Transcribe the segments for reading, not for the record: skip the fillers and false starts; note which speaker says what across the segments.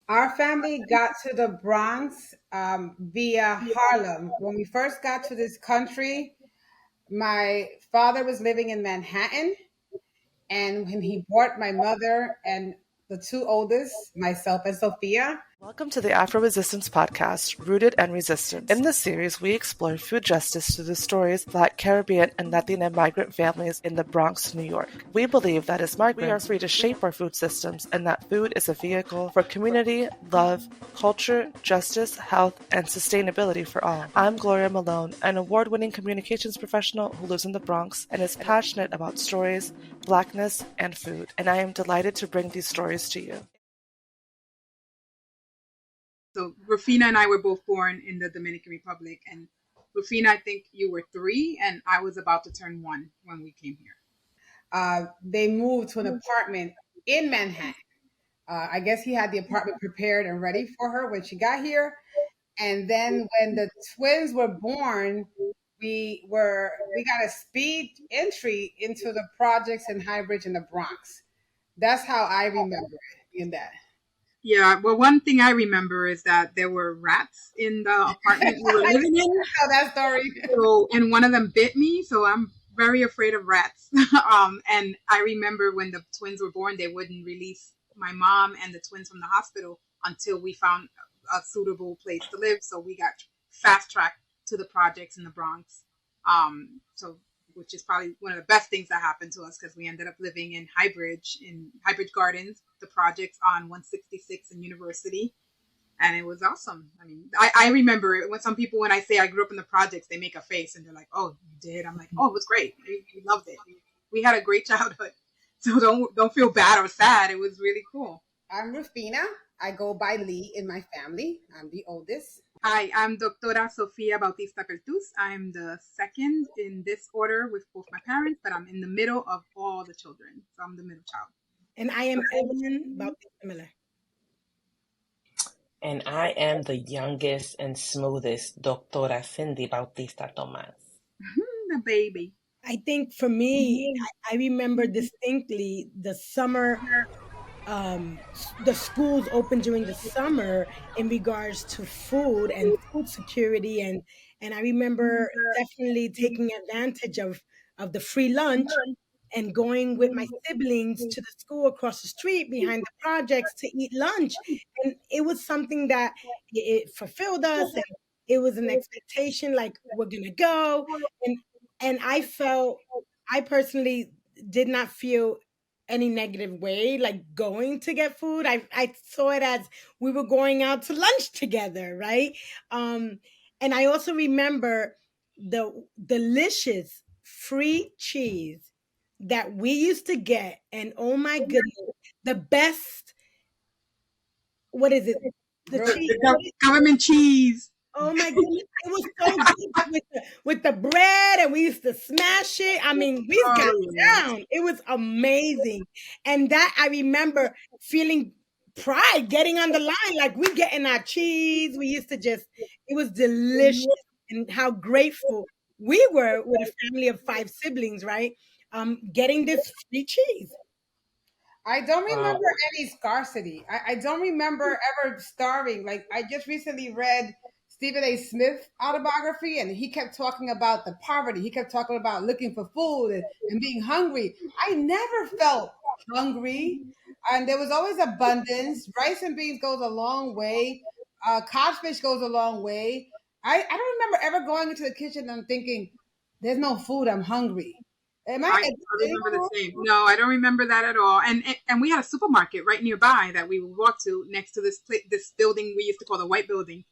Speaker 1: Our family got to the Bronx via Harlem. When we first got to this country, my father was living in Manhattan. And when he brought my mother and the two oldest, myself and Sophia.
Speaker 2: Welcome to the Afro Resistance podcast, Rooted and Resistance. In this series, we explore food justice through the stories of Black, Caribbean, and Latina migrant families in the Bronx, New York. We believe that as migrants, we are free to shape our food systems and that food is a vehicle for community, love, culture, justice, health, and sustainability for all. I'm Gloria Malone, an award-winning communications professional who lives in the Bronx and is passionate about stories, Blackness, and food. And I am delighted to bring these stories to you.
Speaker 3: So Rufina and I were both born in the Dominican Republic, and Rufina, I think you were 3, and I was about to turn 1 when we came here.
Speaker 1: They moved to an apartment in Manhattan. I guess he had the apartment prepared and ready for her when she got here. And then when the twins were born, we got a speed entry into the projects in Highbridge in the Bronx. That's how I remember it in that.
Speaker 3: Yeah, well, one thing I remember is that there were rats in the apartment we were living in.
Speaker 1: Oh, that story.
Speaker 3: So, and one of them bit me, so I'm very afraid of rats. And I remember when the twins were born, they wouldn't release my mom and the twins from the hospital until we found a suitable place to live. So we got fast-tracked to the projects in the Bronx. Which is probably one of the best things that happened to us, because we ended up living in Highbridge Gardens, the projects on 166 and University. And it was awesome. I mean, I remember it when some people, when I say I grew up in the projects, they make a face and they're like, "Oh, you did?" I'm like, "Oh, it was great. We loved it. We had a great childhood." So don't feel bad or sad. It was really cool.
Speaker 1: I'm Rufina. I go by Lee in my family. I'm the oldest.
Speaker 3: Hi, I'm Doctora Sofia Bautista Pertus. I'm the second in this order with both my parents, but I'm in the middle of all the children. So I'm the middle child.
Speaker 4: And I am Evelyn Bautista Miller.
Speaker 5: And I am the youngest and smoothest, Doctora Cindy Bautista Tomas.
Speaker 3: The baby.
Speaker 4: I think for me, I remember distinctly the summer, the schools open during the summer in regards to food and food security. And I remember definitely taking advantage of the free lunch and going with my siblings to the school across the street behind the projects to eat lunch. And it was something that it fulfilled us, and it was an expectation, like we're gonna go. And I personally did not feel any negative way, like going to get food. I saw it as we were going out to lunch together, right? And I also remember the delicious free cheese that we used to get, and oh my goodness, the best. What is it?
Speaker 3: The government cheese.
Speaker 4: Oh my goodness, it was so good with the bread, and we used to smash it. I mean, we got down. It was amazing. And that I remember feeling pride getting on the line, like we getting our cheese. We used to it was delicious, and how grateful we were with a family of 5 siblings, right? Getting this free cheese.
Speaker 1: I don't remember any scarcity. I don't remember ever starving. Like, I just recently read Stephen A. Smith autobiography, and he kept talking about the poverty. He kept talking about looking for food and being hungry. I never felt hungry, and there was always abundance. Rice and beans goes a long way. Codfish goes a long way. I don't remember ever going into the kitchen and thinking, "There's no food. I'm hungry."
Speaker 3: I remember the same. No, I don't remember that at all. And we had a supermarket right nearby that we would walk to next to this building we used to call the White Building,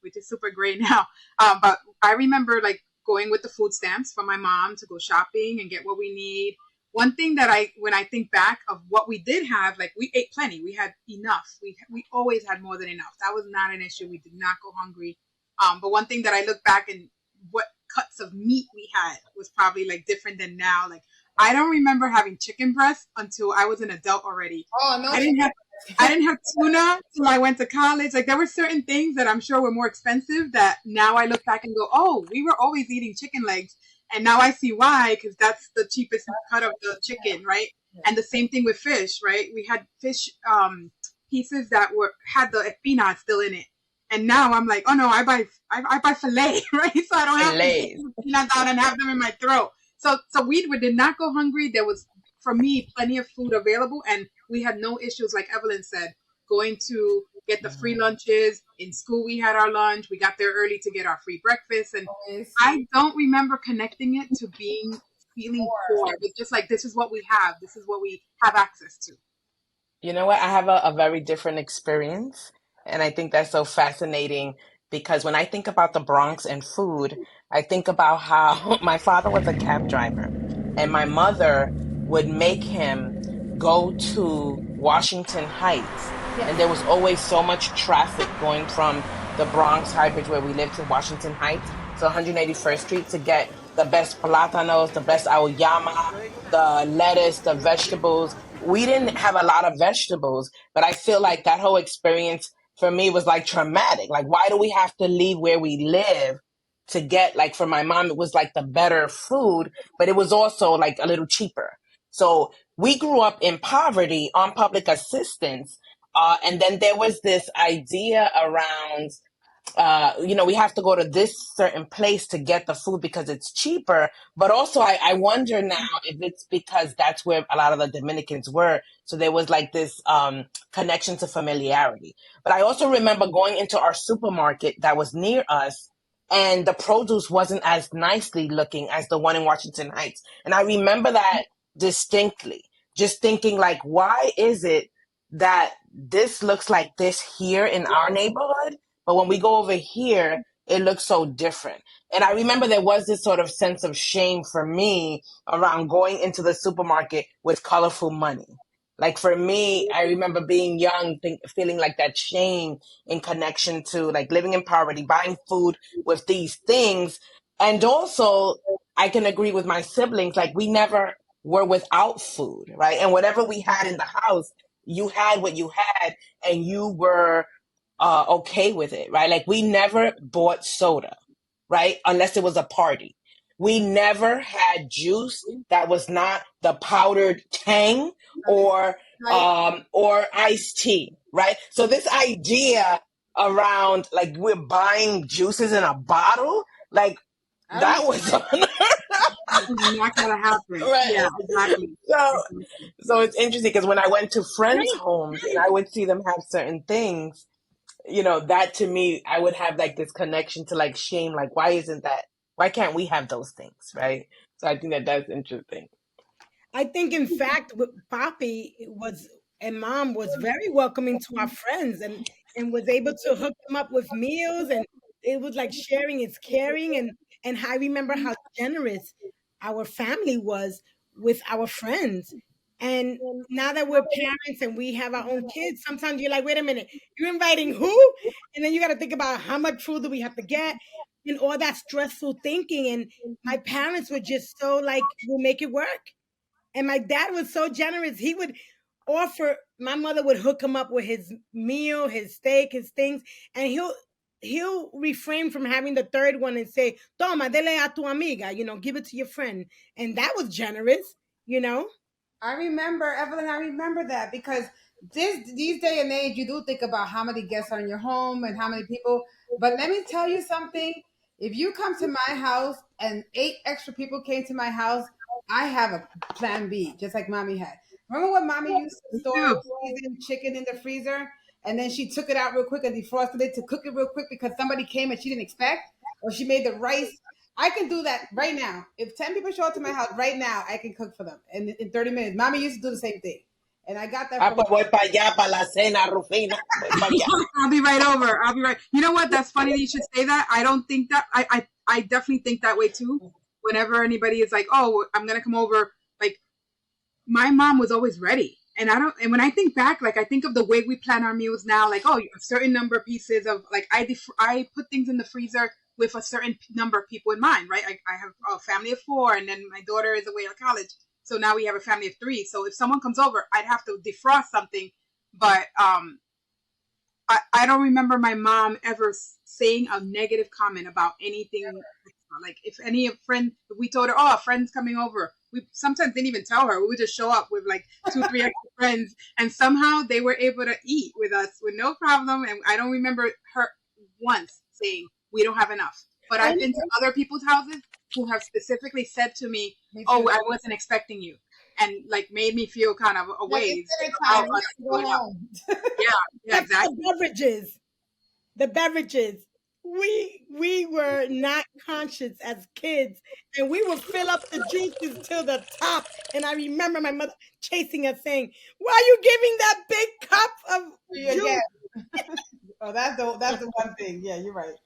Speaker 3: which is super great now. But I remember like going with the food stamps from my mom to go shopping and get what we need. One thing that when I think back of what we did have, like we ate plenty. We had enough. We always had more than enough. That was not an issue. We did not go hungry. But one thing that I look back and what cuts of meat we had was probably like different than now. Like I don't remember having chicken breast until I was an adult already.
Speaker 1: Oh no,
Speaker 3: I didn't have tuna till I went to college. Like there were certain things that I'm sure were more expensive that now I look back and go, oh, we were always eating chicken legs, and now I see why, because that's the cheapest cut of the chicken, right? And the same thing with fish, right? We had fish pieces that had the espina still in it. And now I'm like, oh no, I buy filet, right? So I don't have to take the peanuts out and have them in my throat. So we did not go hungry. There was, for me, plenty of food available, and we had no issues, like Evelyn said, going to get the free lunches. In school, we had our lunch. We got there early to get our free breakfast. And I don't remember connecting it to feeling poor. It's just like, this is what we have. This is what we have access to.
Speaker 5: You know what? I have a very different experience. And I think that's so fascinating because when I think about the Bronx and food, I think about how my father was a cab driver and my mother would make him go to Washington Heights. And there was always so much traffic going from the Bronx High Bridge where we lived to Washington Heights, to 181st Street, to get the best plátanos, the best auyama, the lettuce, the vegetables. We didn't have a lot of vegetables, but I feel like that whole experience for me was like traumatic. Like, why do we have to leave where we live to get, like, for my mom, it was like the better food, but it was also like a little cheaper. So we grew up in poverty on public assistance. And then there was this idea around, we have to go to this certain place to get the food because it's cheaper. But also, I wonder now if it's because that's where a lot of the Dominicans were. So there was like this connection to familiarity. But I also remember going into our supermarket that was near us, and the produce wasn't as nicely looking as the one in Washington Heights. And I remember that distinctly, just thinking like, why is it that this looks like this here in our neighborhood, but when we go over here, it looks so different? And I remember there was this sort of sense of shame for me around going into the supermarket with colorful money. Like for me, I remember being young, feeling like that shame in connection to like living in poverty, buying food with these things. And also, I can agree with my siblings, like we never were without food, right? And whatever we had in the house, you had what you had and you were okay with it, right? Like we never bought soda, right? Unless it was a party. We never had juice that was not the powdered Tang or iced tea, right? So this idea around like we're buying juices in a bottle, like that was
Speaker 3: not gonna happen.
Speaker 5: Right.
Speaker 3: Yeah, exactly.
Speaker 5: So it's interesting because when I went to friends' homes and I would see them have certain things, that to me, I would have like this connection to like shame, like why can't we have those things, right? So I think that's interesting.
Speaker 4: I think, in fact, Papi and Mom was very welcoming to our friends and was able to hook them up with meals, and it was like sharing is caring, and I remember how generous our family was with our friends. And now that we're parents and we have our own kids, sometimes you're like, wait a minute, you're inviting who? And then you got to think about how much food do we have to get and all that stressful thinking. And my parents were just so like, we'll make it work. And my dad was so generous. He would offer, my mother would hook him up with his meal, his steak, his things, and he'll refrain from having the third one and say, toma, dele a tu amiga, give it to your friend. And that was generous,
Speaker 1: I remember, Evelyn, I remember that because these day and age, you do think about how many guests are in your home and how many people. But let me tell you something. If you come to my house and 8 extra people came to my house, I have a plan B, just like Mommy had. Remember when Mommy used to store seasoned chicken in the freezer, and then she took it out real quick and defrosted it to cook it real quick because somebody came and she didn't expect, or she made the rice. I can do that right now. If 10 people show up to my house right now, I can cook for them in 30 minutes. Mommy used to do the same thing. And I got that.
Speaker 5: Voy para allá, para la cena, Rufina.
Speaker 3: I'll be right over. I'll be right. You know what? That's funny that you should say that. I don't think that. I definitely think that way too. Whenever anybody is like, oh, I'm going to come over, like my mom was always ready. And when I think back, like I think of the way we plan our meals now, like, oh, a certain number of pieces of like, I put things in the freezer with a certain number of people in mind, right? I have a family of 4 and then my daughter is away at college. So now we have a family of 3. So if someone comes over, I'd have to defrost something. But I don't remember my mom ever saying a negative comment about anything. Like if we told her, oh, a friend's coming over, we sometimes didn't even tell her. We would just show up with like 2-3 extra friends, and somehow they were able to eat with us with no problem. And I don't remember her once saying we don't have enough. But I've been to other people's houses who have specifically said to me, "Oh, I wasn't expecting you," and like made me feel kind of a ways. Yeah, exactly.
Speaker 4: The beverages. We were not conscious as kids, and we would fill up the juices till the top. And I remember my mother chasing us, saying, "Why are you giving that big cup of juice?"
Speaker 1: Oh, that's the one thing. Yeah, you're right.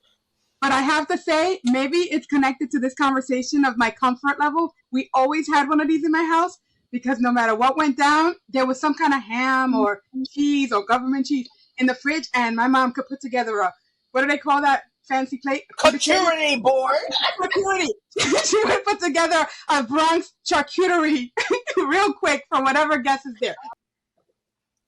Speaker 3: But I have to say, maybe it's connected to this conversation of my comfort level. We always had one of these in my house because no matter what went down, there was some kind of ham or cheese or government cheese in the fridge, and my mom could put together a, what do they call that fancy plate?
Speaker 5: Charcuterie board.
Speaker 3: Charcuterie. She would put together a Bronx charcuterie real quick for whatever guest is there.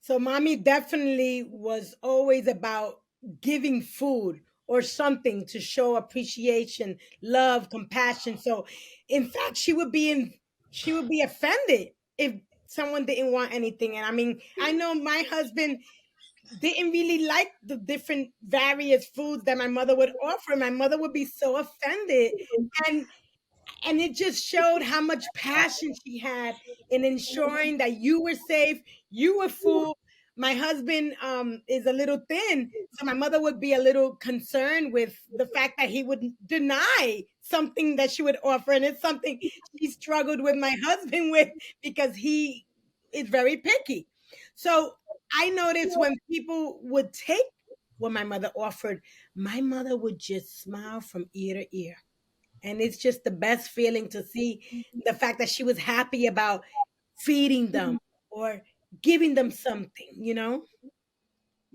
Speaker 4: So mommy definitely was always about giving food or something to show appreciation, love, compassion. So in fact, she would be offended if someone didn't want anything. And I mean, I know my husband didn't really like the different various foods that my mother would offer. My mother would be so offended. And it just showed how much passion she had in ensuring that you were safe, you were full. My husband is a little thin, so my mother would be a little concerned with the fact that he would deny something that she would offer. And it's something she struggled with my husband with because he is very picky. So I noticed when people would take what my mother offered, my mother would just smile from ear to ear. And it's just the best feeling to see the fact that she was happy about feeding them or giving them something, you know?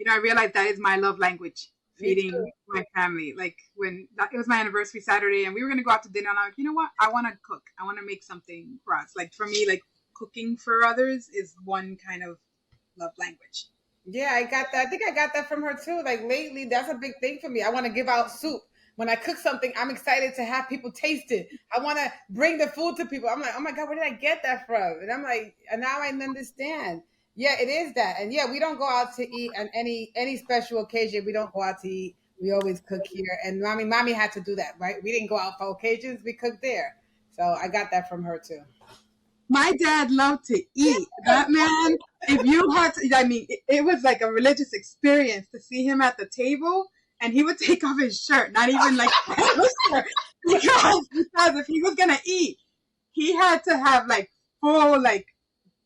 Speaker 3: I realized that is my love language, feeding my family. Like when it was my anniversary Saturday and we were going to go out to dinner, and I'm like, you know what? I want to cook. I want to make something for us. Like for me, like cooking for others is one kind of love language.
Speaker 1: Yeah, I got that. I think I got that from her too. Like lately, that's a big thing for me. I want to give out soup. When I cook something, I'm excited to have people taste it. I want to bring the food to people. I'm like, oh my God, where did I get that from? And I'm like, and now I understand. Yeah, it is that. And yeah, we don't go out to eat on any special occasion. We don't go out to eat. We always cook here. And mommy had to do that, right? We didn't go out for occasions. We cooked there. So I got that from her too.
Speaker 3: My dad loved to eat. That man, if you had to, I mean, it was like a religious experience to see him at the table. And he would take off his shirt, not even like because if he was gonna eat, he had to have like full like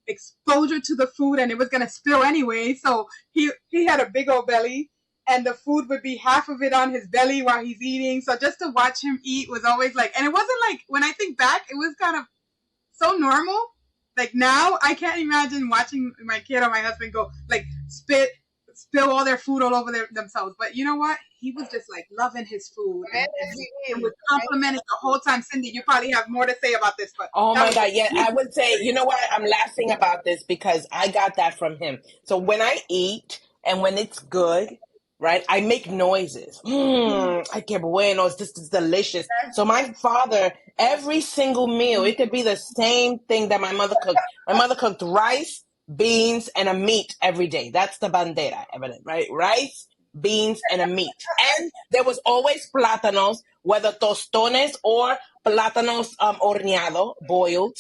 Speaker 3: exposure to the food, and it was gonna spill anyway. So he had a big old belly, and the food would be half of it on his belly while he's eating. So just to watch him eat was always like, and it wasn't like when I think back, it was kind of so normal. Like now, I can't imagine watching my kid or my husband go like spill all their food all over themselves. But you know what? He was just like loving his food and was complimenting the whole time. Cindy, you probably have more to say about this. But
Speaker 5: oh my God, yeah, I would say, you know what? I'm laughing about this because I got that from him. So when I eat and when it's good, right, I make noises. Ay, que bueno, this is delicious. So my father, every single meal, it could be the same thing that my mother cooked. My mother cooked rice, beans, and a meat every day. That's the bandera, evident, right? Rice, beans, and a meat. And there was always plátanos, whether tostones or plátanos horneado, boiled.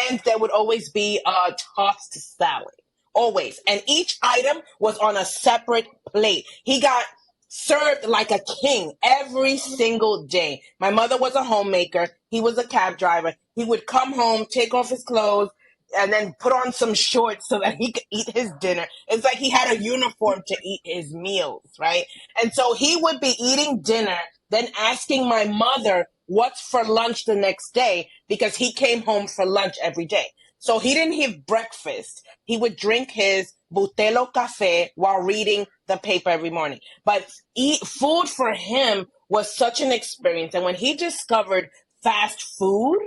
Speaker 5: And there would always be a tossed salad. Always. And each item was on a separate plate. He got served like a king every single day. My mother was a homemaker. He was a cab driver. He would come home, take off his clothes, and then put on some shorts so that he could eat his dinner. It's like he had a uniform to eat his meals, right? And so he would be eating dinner, then asking my mother what's for lunch the next day because he came home for lunch every day. So he didn't have breakfast. He would drink his Butelo Café while reading the paper every morning. But food for him was such an experience. And when he discovered fast food,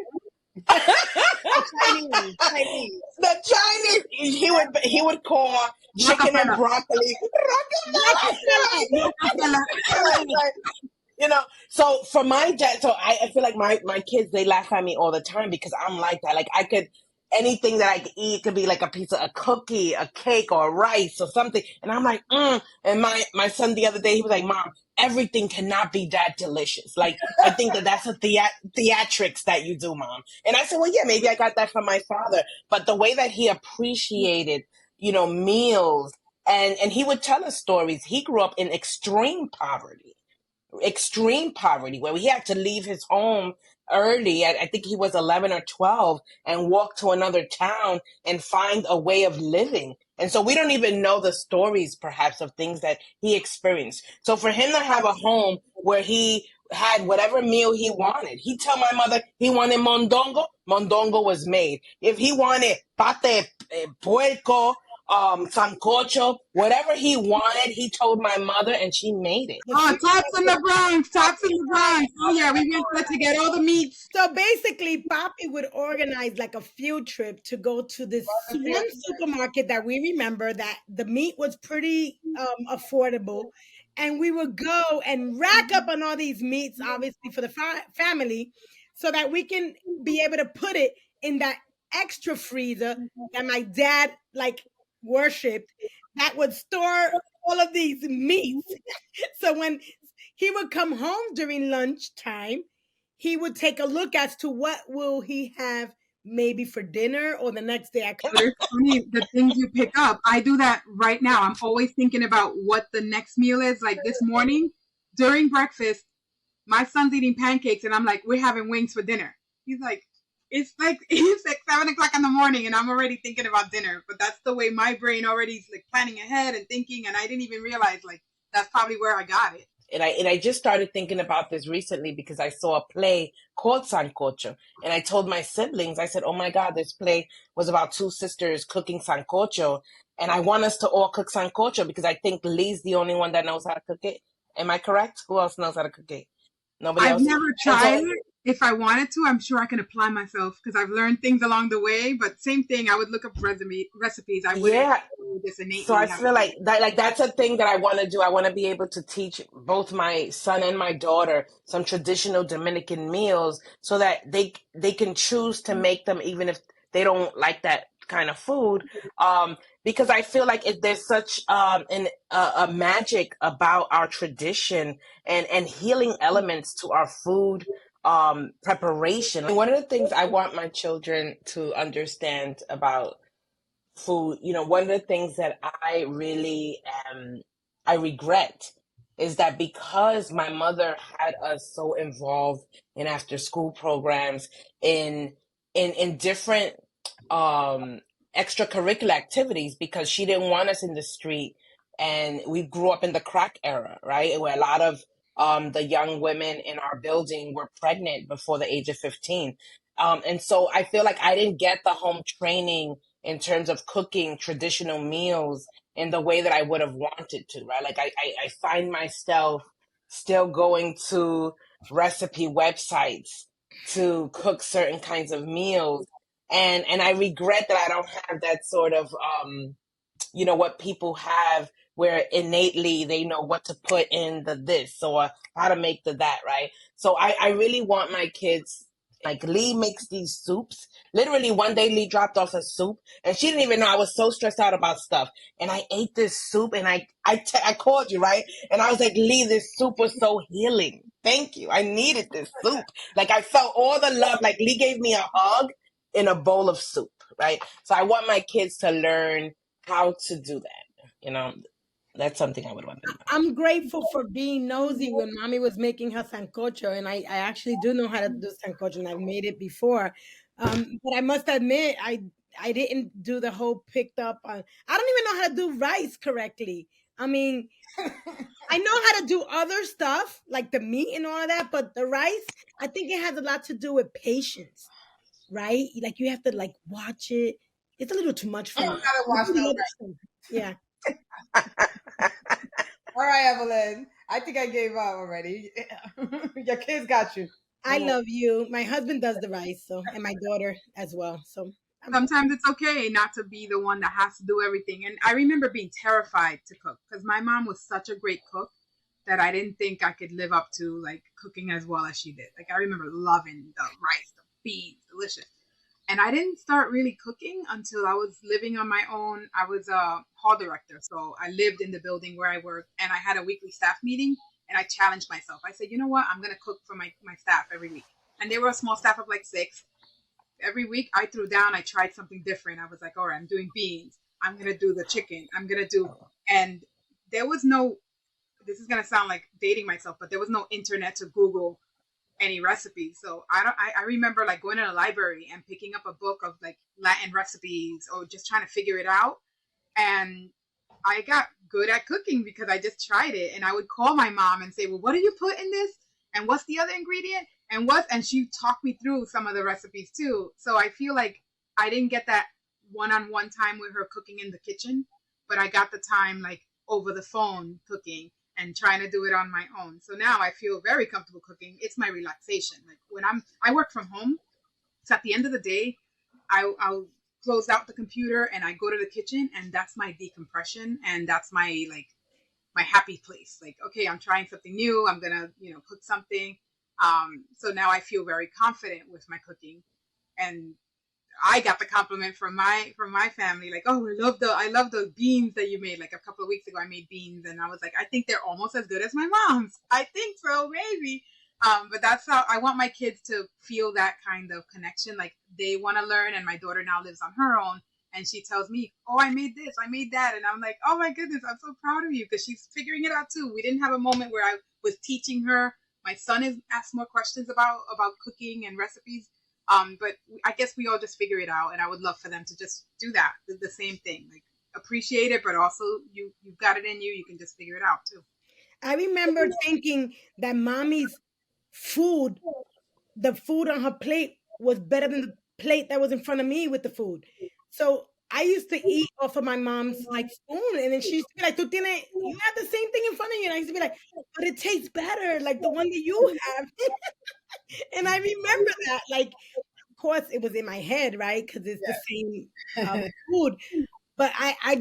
Speaker 1: Chinese.
Speaker 5: the Chinese, he would call chicken and broccoli. You know, So for my dad, so I feel like my kids, they laugh at me all the time because I'm like that. Like I could, anything that I could eat could be like a piece of a cookie, a cake, or rice or something. And I'm like, And my son the other day, he was like, Mom, everything cannot be that delicious. Like I think that that's a theatrics that you do, Mom. And I said, well, yeah, maybe I got that from my father. But the way that he appreciated, meals, and he would tell us stories. He grew up in extreme poverty where he had to leave his home early. I think he was 11 or 12 and walk to another town and find a way of living. And so we don't even know the stories perhaps of things that he experienced. So for him to have a home where he had whatever meal he wanted, he tell my mother he wanted mondongo was made. If he wanted pate puerco, sancocho, whatever he wanted, he told my mother and she made it.
Speaker 3: Oh, Tots in the Bronx, Tots in the Bronx. Oh yeah, we went there to get all the meats.
Speaker 4: So basically, Papi would organize like a field trip to go to this one supermarket that we remember that the meat was pretty affordable. And we would go and rack up on all these meats, obviously for the family, so that we can be able to put it in that extra freezer that my dad like worshipped that would store all of these meats. So when he would come home during lunchtime, he would take a look as to what will he have maybe for dinner or the next day.
Speaker 3: But it's funny, the things you pick up. I do that right now. I'm always thinking about what the next meal is. Like this morning, during breakfast, my son's eating pancakes, and I'm like, we're having wings for dinner. He's like, it's like 7 o'clock in the morning, and I'm already thinking about dinner. But that's the way my brain already is like planning ahead and thinking, and I didn't even realize like that's probably where I got it.
Speaker 5: And I just started thinking about this recently because I saw a play called Sancocho. And I told my siblings, I said, oh my God, this play was about two sisters cooking Sancocho. And I want us to all cook Sancocho because I think Lee's the only one that knows how to cook it. Am I correct? Who else knows how to cook it? Nobody else?
Speaker 3: I've never tried it. If I wanted to, I'm sure I can apply myself because I've learned things along the way. But same thing, I would look up recipes. I wouldn't do this innately.
Speaker 5: So I feel like that's a thing that I want to do. I want to be able to teach both my son and my daughter some traditional Dominican meals so that they can choose to make them even if they don't like that kind of food. Because I feel like there's such a magic about our tradition and healing elements to our food preparation. And one of the things I want my children to understand about food, one of the things that I really I regret is that because my mother had us so involved in after school programs in different extracurricular activities because she didn't want us in the street, and we grew up in the crack era, right? Where a lot of the young women in our building were pregnant before the age of 15. And so I feel like I didn't get the home training in terms of cooking traditional meals in the way that I would have wanted to, right? Like I find myself still going to recipe websites to cook certain kinds of meals. And I regret that I don't have that sort of, what people have where innately they know what to put in the this or how to make the that, right? So I really want my kids, like Lee makes these soups. Literally one day Lee dropped off a soup and she didn't even know I was so stressed out about stuff. And I ate this soup and I called you, right? And I was like, Lee, this soup was so healing. Thank you. I needed this soup. Like I felt all the love. Like Lee gave me a hug in a bowl of soup, right? So I want my kids to learn how to do that. That's something I would want to know.
Speaker 4: I'm grateful for being nosy when mommy was making her sancocho, and I actually do know how to do sancocho, and I've made it before. But I must admit, I didn't do the whole picked up on. I don't even know how to do rice correctly. I mean, I know how to do other stuff like the meat and all of that, but the rice, I think it has a lot to do with patience, right? Like you have to like watch it. It's a little too much for me.
Speaker 1: Gotta watch that.
Speaker 4: Yeah.
Speaker 1: All right, Evelyn. I think I gave up already. Your kids got you.
Speaker 4: I love you. My husband does the rice, and my daughter as well. So
Speaker 3: sometimes it's okay not to be the one that has to do everything. And I remember being terrified to cook because my mom was such a great cook. that I didn't think I could live up to, like cooking as well as she did. Like I remember loving the rice, the beans, delicious. And I didn't start really cooking until I was living on my own. I was a hall director, so I lived in the building where I worked, and I had a weekly staff meeting, and I challenged myself. I said, you know what? I'm going to cook for my staff every week. And they were a small staff of like 6. Every week I threw down, I tried something different. I was like, all right, I'm doing beans. I'm going to do the chicken. I'm going to do, and there was no, this is going to sound like dating myself, but there was no internet to Google any recipes. So I remember like going to the library and picking up a book of like Latin recipes or just trying to figure it out. And I got good at cooking because I just tried it. And I would call my mom and say, well, what do you put in this? And what's the other ingredient? And she talked me through some of the recipes too. So I feel like I didn't get that one-on-one time with her cooking in the kitchen, but I got the time like over the phone cooking and trying to do it on my own. So now I feel very comfortable cooking. It's my relaxation. Like when I work from home, so at the end of the day, I'll close out the computer and I go to the kitchen, and that's my decompression, and that's my like my happy place. Like, okay, I'm trying something new. I'm gonna, cook something. So now I feel very confident with my cooking, and I got the compliment from my family, like, oh, I love the beans that you made. Like a couple of weeks ago, I made beans, and I was like, I think they're almost as good as my mom's. I think so, maybe. But that's how I want my kids to feel that kind of connection. Like they want to learn, and my daughter now lives on her own, and she tells me, oh, I made this, I made that, and I'm like, oh my goodness, I'm so proud of you because she's figuring it out too. We didn't have a moment where I was teaching her. My son is asked more questions about cooking and recipes. But I guess we all just figure it out, and I would love for them to just do that, the same thing, like appreciate it, but also you've got it in you. You can just figure it out too.
Speaker 4: I remember thinking that mommy's food, the food on her plate was better than the plate that was in front of me with the food. So I used to eat off of my mom's like spoon, and then she used to be like, "Tu tienes, you have the same thing in front of you." And I used to be like, "But it tastes better, like the one that you have." And I remember that, like, of course, it was in my head, right? Because it's the same food. But I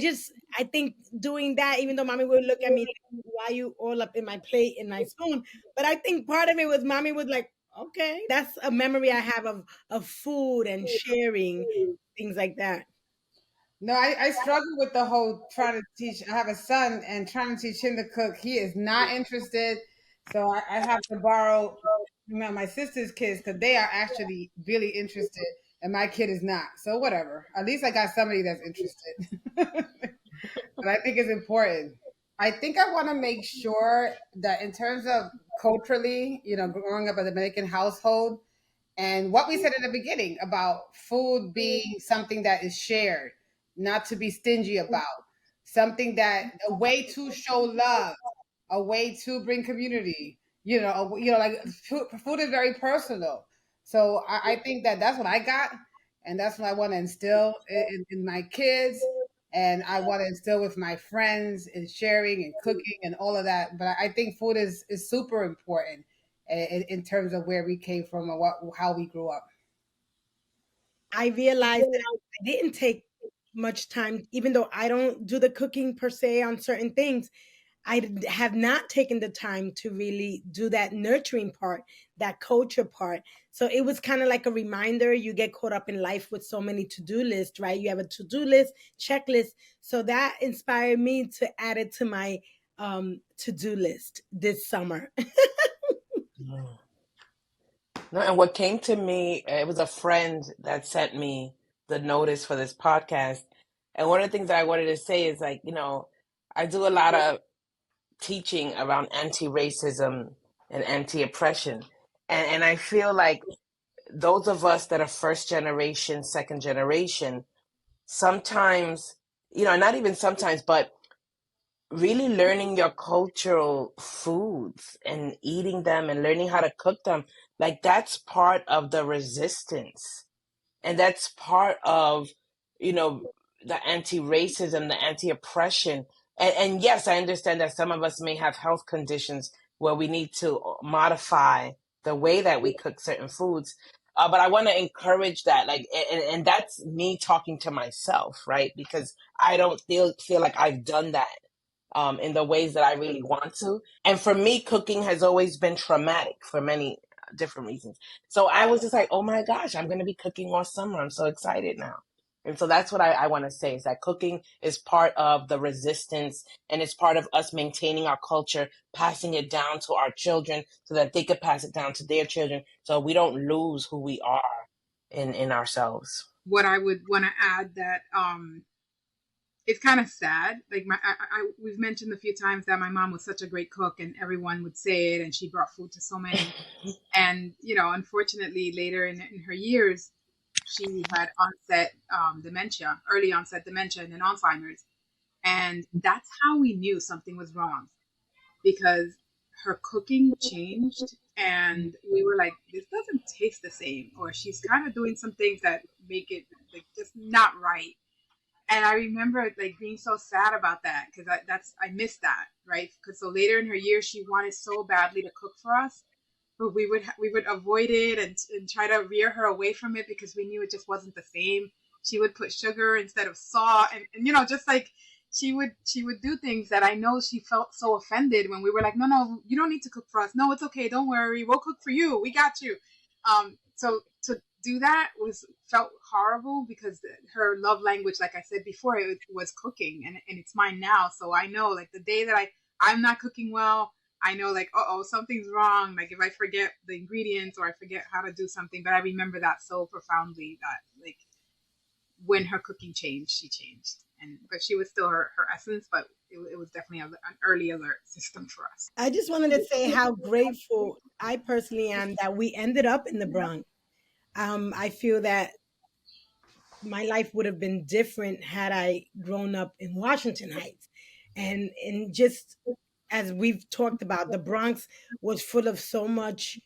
Speaker 4: think doing that, even though mommy would look at me like, why you all up in my plate and my spoon? But I think part of it was mommy was like, okay, that's a memory I have of food and sharing, things like that.
Speaker 1: No, I struggle with the whole trying to teach. I have a son and trying to teach him to cook. He is not interested. So I have to borrow my sister's kids because they are actually really interested, and my kid is not. So whatever. At least I got somebody that's interested. But I think it's important. I think I want to make sure that in terms of culturally, growing up in a Dominican household, and what we said in the beginning about food being something that is shared, not to be stingy about, something that a way to show love, a way to bring community. Like food is very personal. So I think that that's what I got, and that's what I want to instill in my kids, and I want to instill with my friends in sharing and cooking and all of that. But I think food is super important in terms of where we came from and how we grew up.
Speaker 4: I realized that I didn't take much time, even though I don't do the cooking per se on certain things. I have not taken the time to really do that nurturing part, that culture part. So it was kind of like a reminder. You get caught up in life with so many to-do lists, right? You have a to-do list, checklist. So that inspired me to add it to my to-do list this summer.
Speaker 5: No, and what came to me, it was a friend that sent me the notice for this podcast. And one of the things that I wanted to say is like, I do a lot of teaching around anti-racism and anti-oppression. And I feel like those of us that are first generation, second generation, sometimes, not even sometimes, but really learning your cultural foods and eating them and learning how to cook them, like that's part of the resistance. And that's part of, the anti-racism, the anti-oppression. And yes, I understand that some of us may have health conditions where we need to modify the way that we cook certain foods. But I want to encourage that, like, and that's me talking to myself, right? Because I don't feel like I've done that in the ways that I really want to. And for me, cooking has always been traumatic for many different reasons. So I was just like, oh my gosh, I'm going to be cooking all summer. I'm so excited now. And so that's what I want to say is that cooking is part of the resistance, and it's part of us maintaining our culture, passing it down to our children so that they could pass it down to their children so we don't lose who we are in ourselves.
Speaker 3: What I would want to add that it's kind of sad. Like we've mentioned a few times that my mom was such a great cook, and everyone would say it, and she brought food to so many. And unfortunately, later in her years, she had early onset dementia, and then Alzheimer's, and that's how we knew something was wrong, because her cooking changed, and we were like, this doesn't taste the same, or she's kind of doing some things that make it like just not right. And I remember like being so sad about that, because I missed that, right? Because so later in her years, she wanted so badly to cook for us, but we would avoid it and try to veer her away from it because we knew it just wasn't the same. She would put sugar instead of salt, and just like she would do things that I know she felt so offended when we were like, no, you don't need to cook for us. No, it's okay, don't worry, we'll cook for you. We got you. So to do that felt horrible, because her love language, like I said before, it was cooking, and it's mine now. So I know, like, the day that I'm not cooking well, I know, like, something's wrong. Like if I forget the ingredients or I forget how to do something, but I remember that so profoundly, that like when her cooking changed, she changed, but she was still her essence, but it was definitely an early alert system for us.
Speaker 4: I just wanted to say how grateful I personally am that we ended up in the Bronx. I feel that my life would have been different had I grown up in Washington Heights. And just as we've talked about, the Bronx was full of so much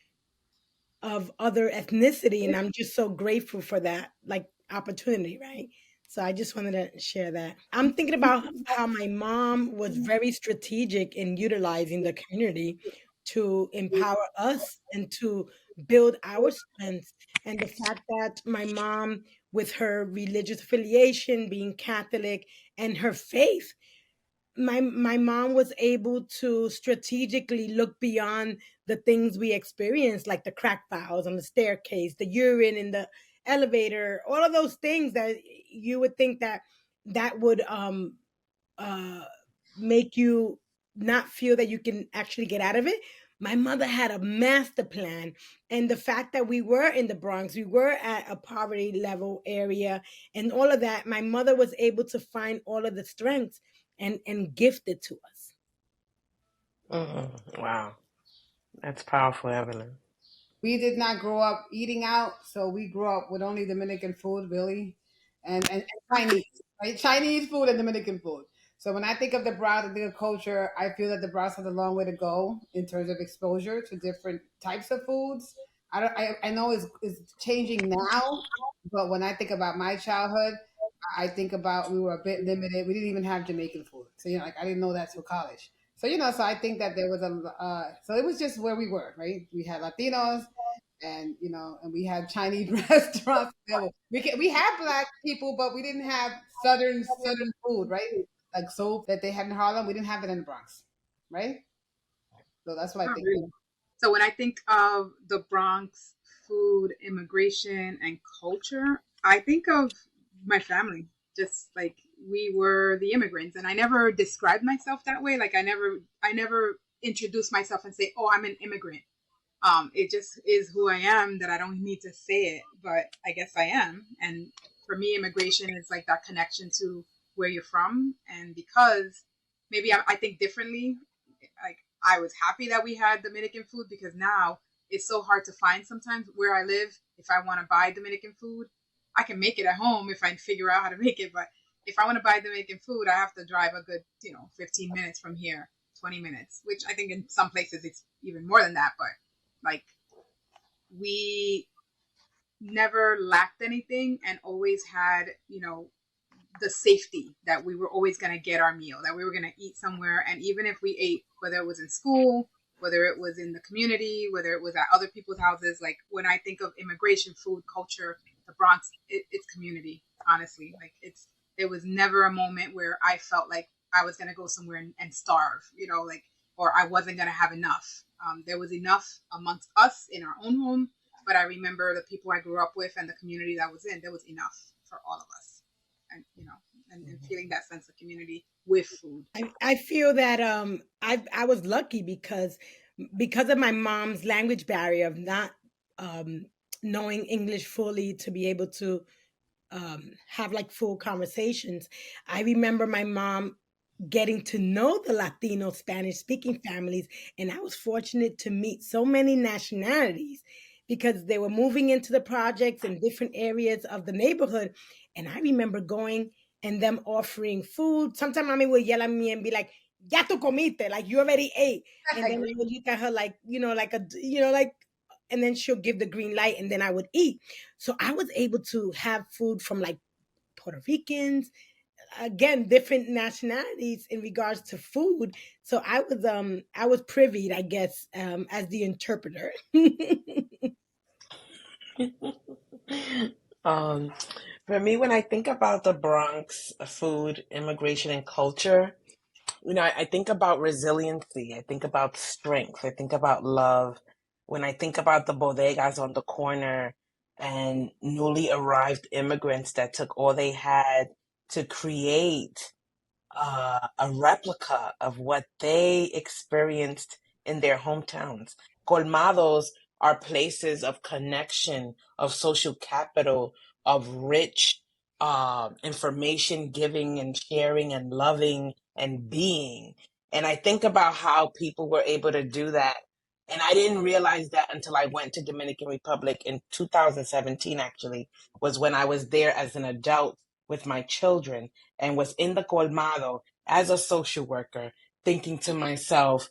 Speaker 4: of other ethnicity, and I'm just so grateful for that, like, opportunity, right? So I just wanted to share that. I'm thinking about how my mom was very strategic in utilizing the community to empower us and to build our strengths. And the fact that my mom, with her religious affiliation, being Catholic, and her faith, my mom was able to strategically look beyond the things we experienced, like the crack files on the staircase, the urine in the elevator, all of those things that you would think that would make you not feel that you can actually get out of it. My mother had a master plan, and the fact that we were in the Bronx, we were at a poverty level area, and all of that, my mother was able to find all of the strengths and gift it to us.
Speaker 5: Wow, that's powerful, Evelyn.
Speaker 1: We did not grow up eating out, so we grew up with only Dominican food, really, and Chinese, right? Chinese food and Dominican food. So when I think of the Bronx, I think of culture, I feel that the Bronx has a long way to go in terms of exposure to different types of foods. I know it's changing now, but when I think about my childhood, I think about we were a bit limited. We didn't even have Jamaican food, so like I didn't know that till college. So so I think that there was so it was just where we were, right? We had Latinos, and and we had Chinese restaurants. We had black people, but we didn't have southern food, right? Like soap that they had in Harlem, we didn't have it in the Bronx, right? So that's what I think.
Speaker 3: Really. So when I think of the Bronx food, immigration, and culture, I think of my family. Just like we were the immigrants, and I never described myself that way. Like I never introduced myself and say, "Oh, I'm an immigrant." It just is who I am, that I don't need to say it, but I guess I am. And for me, immigration is like that connection to where you're from. And because maybe I think differently, like I was happy that we had Dominican food, because now it's so hard to find sometimes where I live. If I want to buy Dominican food, I can make it at home if I figure out how to make it. But if I want to buy Dominican food, I have to drive a good, 15 minutes from here, 20 minutes, which I think in some places it's even more than that. But like we never lacked anything, and always had, the safety that we were always going to get our meal, that we were going to eat somewhere. And even if we ate, whether it was in school, whether it was in the community, whether it was at other people's houses, like when I think of immigration, food, culture, the Bronx, it's community, honestly. Like there was never a moment where I felt like I was going to go somewhere and starve, like, or I wasn't going to have enough. There was enough amongst us in our own home, but I remember the people I grew up with and the community that I was in, there was enough for all of us. And, and feeling that sense of community with food.
Speaker 4: I feel that I was lucky because of my mom's language barrier of not um knowing English fully to be able to have like full conversations. I remember my mom getting to know the Latino Spanish speaking families, and I was fortunate to meet so many nationalities because they were moving into the projects in different areas of the neighborhood. And I remember going and them offering food. Sometimes mommy would yell at me and be like, "Ya tu comiste," like you already ate. And then I would look at her like, like, and then she'll give the green light and then I would eat. So I was able to have food from like Puerto Ricans, again, different nationalities in regards to food. So I was privy, I guess, as the interpreter.
Speaker 5: Um, for me, when I think about the Bronx, food, immigration, and culture, I think about resiliency. I think about strength. I think about love. When I think about the bodegas on the corner and newly arrived immigrants that took all they had to create a replica of what they experienced in their hometowns. Colmados are places of connection, of social capital, of rich information giving and sharing and loving and being. And I think about how people were able to do that. And I didn't realize that until I went to Dominican Republic in 2017, actually, was when I was there as an adult with my children and was in the colmado as a social worker, thinking to myself,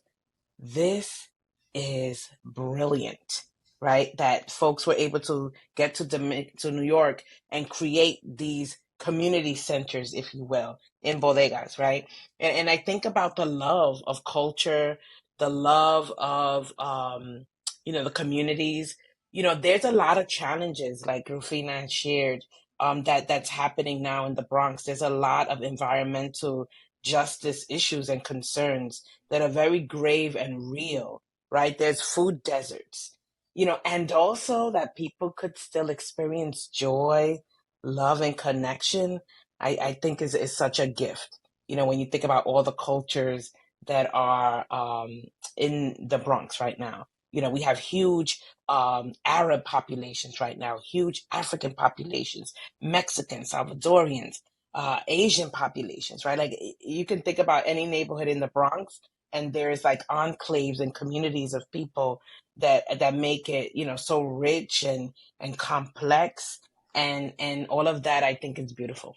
Speaker 5: this is brilliant, right? That folks were able to get to New York and create these community centers, if you will, in bodegas, right? And I think about the love of culture, the love of, the communities. There's a lot of challenges, like Rufina shared, that's happening now in the Bronx. There's a lot of environmental justice issues and concerns that are very grave and real, right? There's food deserts, and also that people could still experience joy, love, and connection. I think is such a gift. When you think about all the cultures that are in the Bronx right now. We have huge Arab populations right now, huge African populations, Mexicans, Salvadorians, Asian populations, right? Like you can think about any neighborhood in the Bronx, and there's like enclaves and communities of people that make it, so rich and complex, and all of that I think is beautiful.